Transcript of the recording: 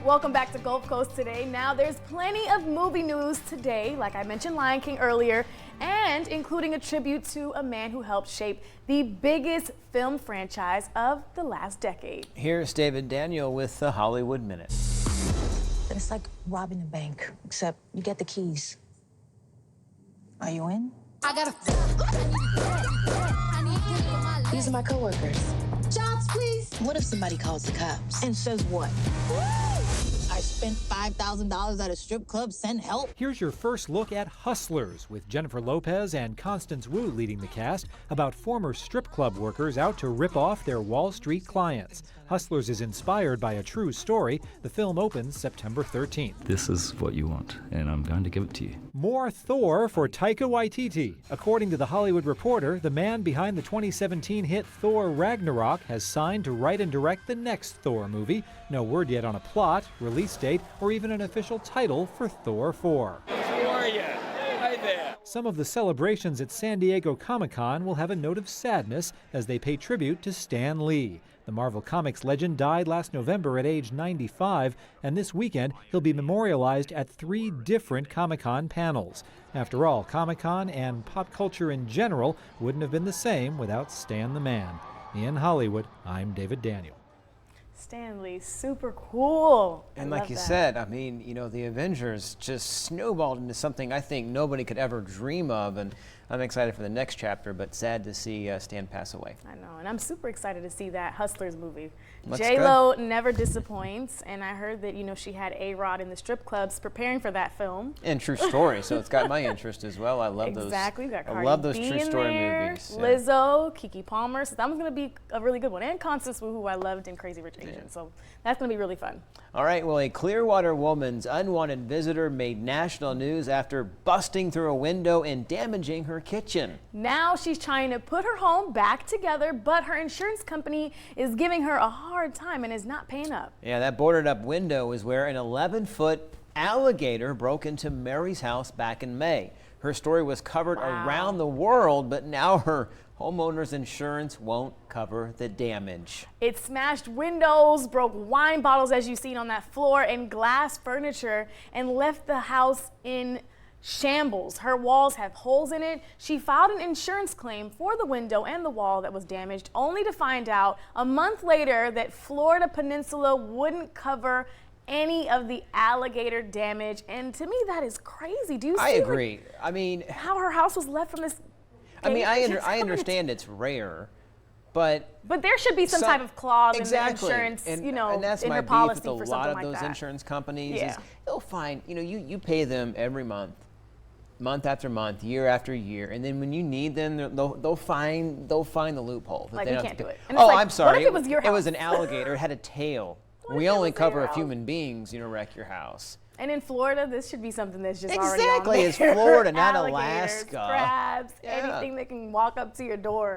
Welcome back to Gulf Coast Today. Now, there's plenty of movie news today, like I mentioned Lion King earlier, and including a tribute to a man who helped shape the biggest film franchise of the last decade. Here's David Daniel with the Hollywood Minute. It's like robbing a bank, except you get the keys. Are you in? These are my coworkers. Jobs, please. What if somebody calls the cops and says what? I spent $5,000 at a strip club. Send help. Here's your first look at Hustlers, with Jennifer Lopez and Constance Wu leading the cast, about former strip club workers out to rip off their Wall Street clients. Hustlers is inspired by a true story. The film opens September 13th. This is what you want, and I'm going to give it to you. More Thor for Taika Waititi. According to The Hollywood Reporter, the man behind the 2017 hit Thor Ragnarok has signed to write and direct the next Thor movie. No word yet on a plot, release date, or even an official title for Thor 4. How are you? Hi there. Some of the celebrations at San Diego Comic-Con will have a note of sadness as they pay tribute to Stan Lee. The Marvel Comics legend died last November at age 95, and this weekend he'll be memorialized at 3 different Comic-Con panels. After all, Comic-Con and pop culture in general wouldn't have been the same without Stan the Man. In Hollywood, I'm David Daniel. Stan Lee, super cool. And like you said, I mean, you know, the Avengers just snowballed into something I think nobody could ever dream of, and I'm excited for the next chapter, but sad to see Stan pass away. I know, and I'm super excited to see that Hustlers movie. Looks J-Lo never disappoints, and I heard that, you know, she had A-Rod in the strip clubs preparing for that film. And true story, so it's got my interest as well. I love those. Exactly, we got I love those Cardi B true in story there, movies. Lizzo, Keke Palmer, so that was going to be a really good one. And Constance Wu, who I loved in Crazy Rich Asians, so that's going to be really fun. All right, well, a Clearwater woman's unwanted visitor made national news after busting through a window and damaging her kitchen. Now she's trying to put her home back together, but her insurance company is giving her a hard time and is not paying up. Yeah, that boarded up window is where an 11-foot alligator broke into Mary's house back in May. Her story was covered around the world, but now her homeowner's insurance won't cover the damage. It smashed windows, broke wine bottles as you've seen on that floor, and glass furniture, and left the house in shambles. Her walls have holes in it. She filed an insurance claim for the window and the wall that was damaged, only to find out a month later that Florida Peninsula wouldn't cover any of the alligator damage. And to me, that is crazy. Do you see? I agree. I mean, how her house was left from this? I mean, I understand it's rare, but there should be some type of clause exactly. in the insurance, and, you know, and that's in my her beef policy with for a something lot of like those that. insurance companies. Yeah. Is they'll find, you know, you pay them every month after month, year after year, and then when you need them, they'll find the loophole. That Like, they we don't can't have to do pay. it. And it's Oh, like, I'm sorry. what if it was your It was house? an alligator. It had a tail. What We if it only was cover your if house? human beings, you know, wreck your house. And in Florida, this should be something that's just already on Exactly, there. it's Florida, not Alligators, Alaska. Crabs, Yeah. anything that can walk up to your door.